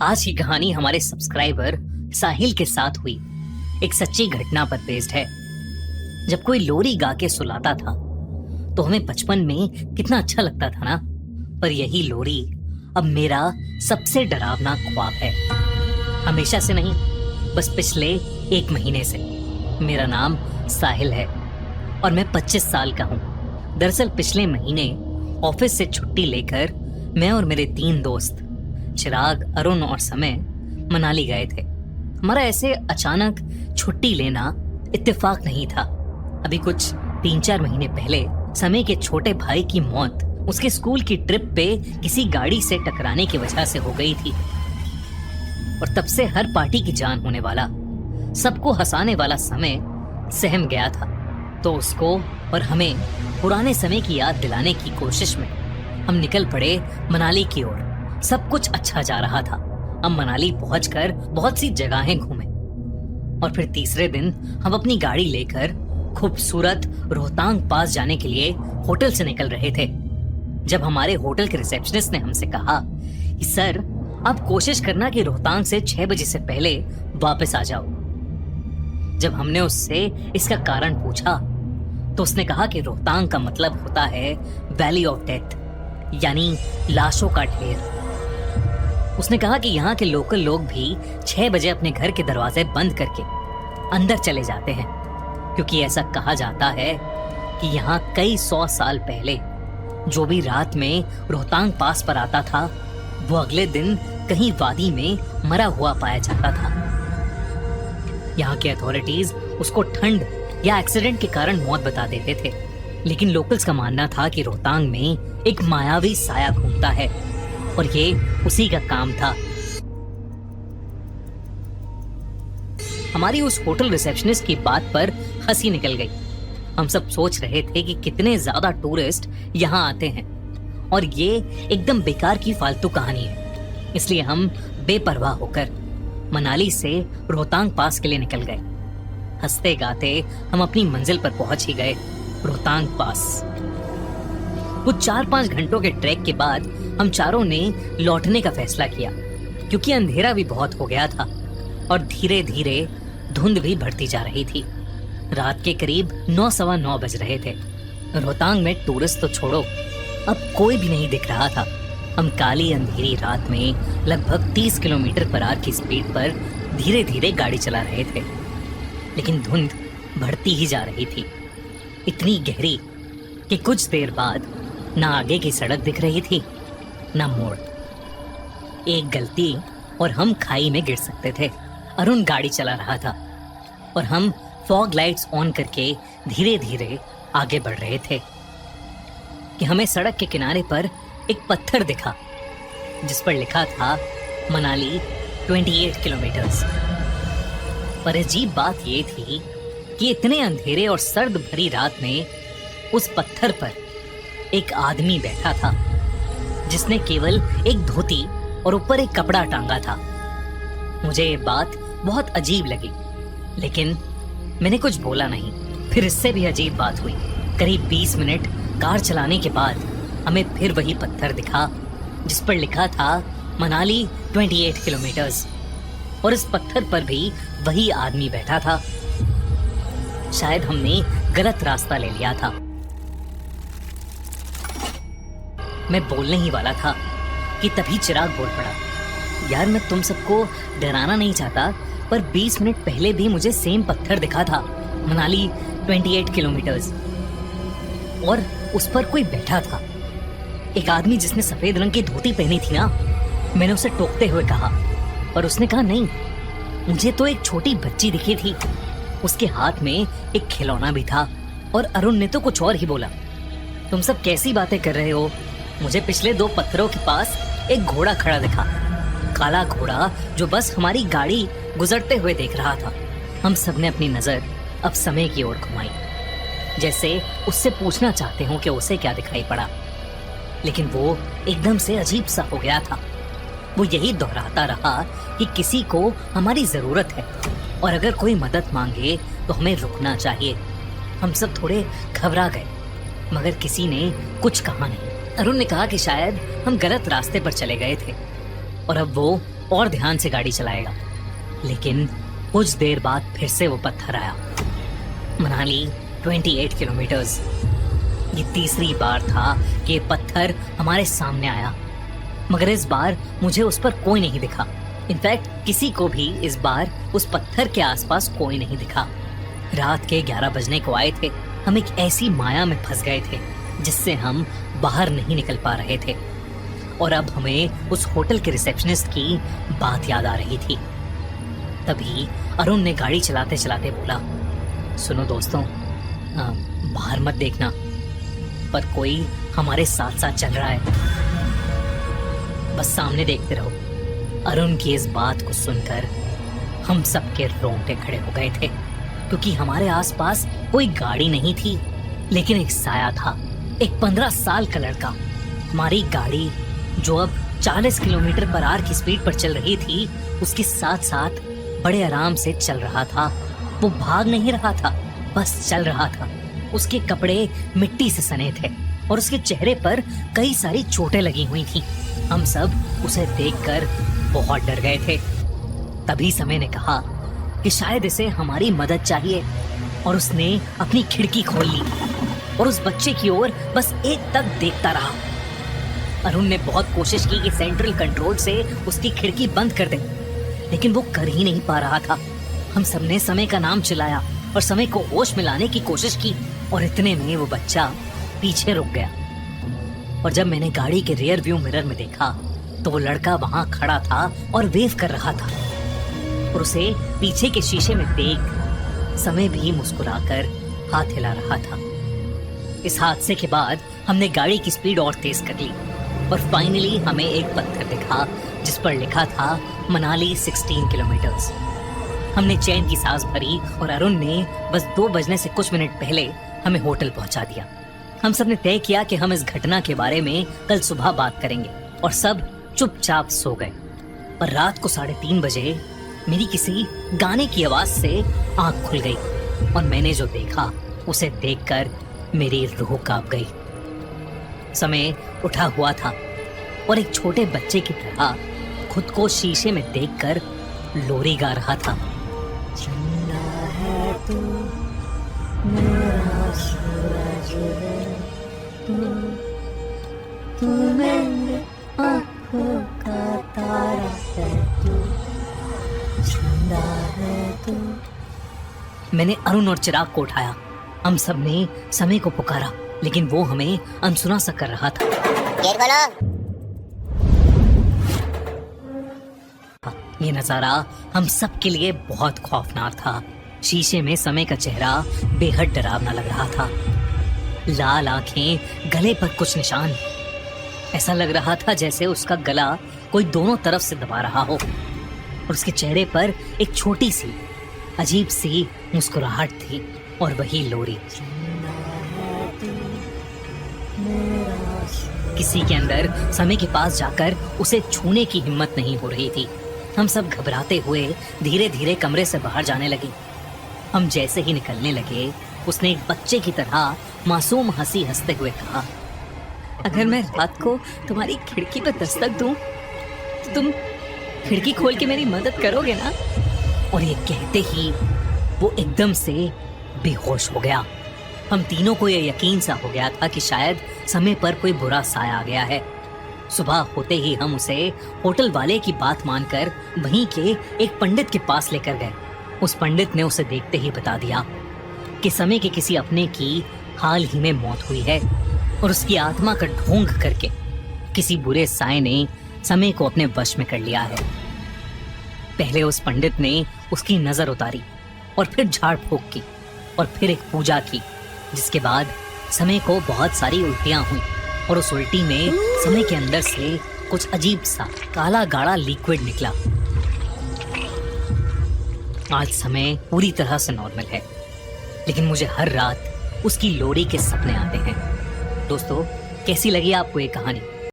आज की कहानी हमारे सब्सक्राइबर साहिल के साथ हुई एक सच्ची घटना पर बेस्ड है। जब कोई लोरी गा के सुलाता था तो हमें बचपन में कितना अच्छा लगता था ना। पर यही लोरी अब मेरा सबसे डरावना ख्वाब है। हमेशा से नहीं, बस पिछले 1 महीने से। मेरा नाम साहिल है और मैं 25 साल का हूँ। दरअसल पिछले महीने ऑफिस से छुट्टी लेकर मैं और मेरे 3 दोस्त चिराग, अरुण और समय मनाली गए थे। हमारा ऐसे अचानक छुट्टी लेना इत्तेफाक नहीं था। अभी कुछ 3-4 महीने पहले समय के छोटे भाई की मौत उसके स्कूल की ट्रिप पे किसी गाड़ी से टकराने की वजह से हो गई थी। और तब से हर पार्टी की जान होने वाला, सबको हंसाने वाला समय सहम गया था। तो उसको और हमें पुराने समय की याद दिलाने की कोशिश में हम निकल पड़े मनाली की ओर। सब कुछ अच्छा जा रहा था। हम मनाली पहुंचकर बहुत सी जगहें घूमे और फिर तीसरे दिन हम अपनी गाड़ी लेकर खूबसूरत रोहतांग पास जाने के लिए होटल से निकल रहे थे। जब हमारे होटल के रिसेप्शनिस्ट ने हमसे कहा कि सर, आप कोशिश करना कि रोहतांग से 6 बजे से पहले वापस आ जाओ। जब हमने उससे इसका कारण पूछा तो उसने कहा कि रोहतांग का मतलब होता है वैली ऑफ डेथ, यानी लाशों का ढेर। उसने कहा कि यहाँ के लोकल लोग भी 6 बजे अपने घर के दरवाजे बंद करके अंदर चले जाते हैं, क्योंकि ऐसा कहा जाता है कि यहाँ कई 100 साल पहले जो भी रात में रोहतांग पास पर आता था वो अगले दिन कहीं वादी में मरा हुआ पाया जाता था। यहाँ के अथॉरिटीज उसको ठंड या एक्सीडेंट के कारण मौत बता देते थे, लेकिन लोकल्स का मानना था कि रोहतांग में एक मायावी साया घूमता है और ये उसी का काम था। हमारी उस होटल रिसेप्शनिस्ट की बात पर हंसी निकल गई। हम सब सोच रहे थे कि कितने ज्यादा टूरिस्ट यहाँ आते हैं और ये एकदम बेकार की फालतू कहानी है। इसलिए हम बेपरवाह होकर मनाली से रोहतांग पास के लिए निकल गए। हंसते गाते हम अपनी मंजिल पर पहुंच ही गए, रोहतांग पास। कुछ 4-5 घंटों के ट्रैक के बाद हम चारों ने लौटने का फैसला किया, क्योंकि अंधेरा भी बहुत हो गया था और धीरे धीरे धुंध भी बढ़ती जा रही थी। रात के करीब 9-9:15 बज रहे थे। रोहतांग में टूरिस्ट तो छोड़ो, अब कोई भी नहीं दिख रहा था। हम काली अंधेरी रात में लगभग 30 किलोमीटर/आवर की स्पीड पर धीरे धीरे गाड़ी चला रहे थे, लेकिन धुंध बढ़ती ही जा रही थी, इतनी गहरी कि कुछ देर बाद ना आगे की सड़क दिख रही थी ना मोड़। एक गलती और हम खाई में गिर सकते थे। अरुण गाड़ी चला रहा था और हम फॉग लाइट्स ऑन करके धीरे धीरे आगे बढ़ रहे थे कि हमें सड़क के किनारे पर एक पत्थर दिखा जिस पर लिखा था मनाली 28 किलोमीटर्स। पर अजीब बात ये थी कि इतने अंधेरे और सर्द भरी रात में उस पत्थर पर एक आदमी बैठा था जिसने केवल एक धोती और ऊपर एक कपड़ा टांगा था। मुझे ये बात बहुत अजीब लगी, लेकिन मैंने कुछ बोला नहीं। फिर इससे भी अजीब बात हुई। करीब 20 मिनट कार चलाने के बाद हमें फिर वही पत्थर दिखा जिस पर लिखा था मनाली 28 किलोमीटर्स, और इस पत्थर पर भी वही आदमी बैठा था। शायद हमने गलत रास्ता ले लिया था। मैं बोलने ही वाला था कि तभी चिराग बोल पड़ा, यार मैं तुम सबको डराना नहीं चाहता, पर 20 मिनट पहले भी मुझे सेम पत्थर दिखा था, मनाली 28 किलोमीटर्स, और उस पर कोई बैठा था, एक आदमी जिसने सफेद रंग की धोती पहनी थी ना। मैंने उसे टोकते हुए कहा, पर उसने कहा नहीं, मुझे तो एक छोटी बच्ची दिखी थी, उसके हाथ में एक खिलौना भी था। और अरुण ने तो कुछ और ही बोला, तुम सब कैसी बातें कर रहे हो? मुझे पिछले 2 पत्थरों के पास एक घोड़ा खड़ा दिखा, काला घोड़ा जो बस हमारी गाड़ी गुजरते हुए देख रहा था। हम सबने अपनी नजर अब समय की ओर घुमाई, जैसे उससे पूछना चाहते हो कि उसे क्या दिखाई पड़ा, लेकिन वो एकदम से अजीब सा हो गया था। वो यही दोहराता रहा कि किसी को हमारी जरूरत है और अगर कोई मदद मांगे तो हमें रुकना चाहिए। हम सब थोड़े घबरा गए, मगर किसी ने कुछ कहा नहीं। अरुण ने कहा कि शायद हम गलत रास्ते पर चले गए थे और अब वो और ध्यान से गाड़ी चलाएगा। लेकिन कुछ देर बाद फिर से वो पत्थर आया। मनाली 28 किलोमीटर्स। ये तीसरी बार था कि पत्थर हमारे सामने आया, मगर इस बार मुझे उस पर कोई नहीं दिखा। इनफैक्ट किसी को भी इस बार उस पत्थर के आसपास कोई नहीं दिखा। रात के 11 बजने को आए थे। हम एक ऐसी माया में फंस गए थे जिससे हम बाहर नहीं निकल पा रहे थे। और अब हमें उस होटल के रिसेप्शनिस्ट की बात याद आ रही थी। तभी अरुण ने गाड़ी चलाते चलाते बोला, सुनो दोस्तों, बाहर मत देखना, पर कोई हमारे साथ साथ चल रहा है, बस सामने देखते रहो। अरुण की इस बात को सुनकर हम सबके रोंगटे खड़े हो गए थे, क्योंकि हमारे आसपास कोई गाड़ी नहीं थी, लेकिन एक साया था, एक 15 साल का लड़का। हमारी गाड़ी जो अब 40 किलोमीटर पर आवर की स्पीड पर चल रही थी, उसके साथ साथ बड़े आराम से चल रहा था। वो भाग नहीं रहा था, बस चल रहा था। उसके कपड़े मिट्टी से सने थे और उसके चेहरे पर कई सारी चोटें लगी हुई थी। हम सब उसे देखकर बहुत डर गए थे। तभी समय ने कहा कि शायद इसे हमारी मदद चाहिए, और उसने अपनी खिड़की खोल ली और उस बच्चे की ओर बस एक तक देखता रहा। अरुण ने बहुत कोशिश की कि सेंट्रल कंट्रोल से उसकी खिड़की बंद कर दे, लेकिन वो कर ही नहीं पा रहा था। हम सबने समय का नाम चिल्लाया और समय को होश में लाने की कोशिश की, और इतने में वो बच्चा पीछे रुक गया। और जब मैंने गाड़ी के रियर व्यू मिरर में देखा तो वो लड़का वहां खड़ा था और वेव कर रहा था, और उसे पीछे के शीशे में देख समय भी मुस्कुराकर हाथ हिला रहा था। इस हादसे के बाद हमने गाड़ी की स्पीड और तेज कर ली, और फाइनली हमें एक पत्थर दिखा जिस पर लिखा था मनाली 16 किलोमीटर्स। हमने चैन की सांस भरी और अरुण ने बस 2 बजने से कुछ मिनट पहले हमें होटल पहुंचा दिया। हम सब ने तय किया कि हम इस घटना के बारे में कल सुबह बात करेंगे, और सब चुपचाप सो गए। पर रात को 3:30 बजे मेरी किसी गाने की आवाज से आंख खुल गई, और मैंने जो देखा उसे देखकर मेरी रूह कांप गई। समय उठा हुआ था और एक छोटे बच्चे की तरह खुद को शीशे में देखकर लोरी गा रहा था। जिंदा है तू, मेरा सूरज है तू मेरे आँखों का तारा है तू, जिंदा है तू। मैंने अरुण और चिराग को उठाया। हम सब ने समय को पुकारा, लेकिन वो हमें अनसुना सा कर रहा था। गेट खोलो। ये नजारा हम सब के लिए बहुत खौफनाक था। शीशे में समय का चेहरा बेहद डरावना लग रहा था। लाल आंखें, गले पर कुछ निशान। ऐसा लग रहा था जैसे उसका गला कोई दोनों तरफ से दबा रहा हो, और उसके चेहरे पर एक छोटी सी अजीब सी मुस्कुराहट थी, और वही लोरी। किसी के अंदर समय के पास जाकर उसे छूने की हिम्मत नहीं हो रही थी। हम सब घबराते हुए धीरे धीरे कमरे से बाहर जाने लगे। हम जैसे ही निकलने लगे, उसने एक बच्चे की तरह मासूम हंसी हंसते हुए कहा, अगर मैं रात को तुम्हारी खिड़की पर दस्तक दूं तो तुम खिड़की खोल के मेरी मदद करोगे ना? और ये कहते ही वो एकदम से बेहोश हो गया। हम तीनों को ये यकीन सा हो गया था कि शायद समय पर कोई बुरा साया आ गया है। सुबह होते ही हम उसे होटल वाले की बात मानकर वहीं के एक पंडित के पास लेकर गए। उस पंडित ने उसे देखते ही बता दिया कि समय के किसी अपने की हाल ही में मौत हुई है, और उसकी आत्मा का ढोंग करके किसी बुरे साए ने समय को अपने वश में कर लिया है। पहले उस पंडित ने उसकी नजर उतारी, और फिर झाड़ फूक की, और फिर एक पूजा की, जिसके बाद समय को बहुत सारी उल्टियां हुई, और उस उल्टी में समय के अंदर से कुछ अजीब सा काला गाढ़ा लिक्विड निकला। आज समय पूरी तरह से नॉर्मल है, लेकिन मुझे हर रात उसकी लोरी के सपने आते हैं। दोस्तों, कैसी लगी आपको ये कहानी?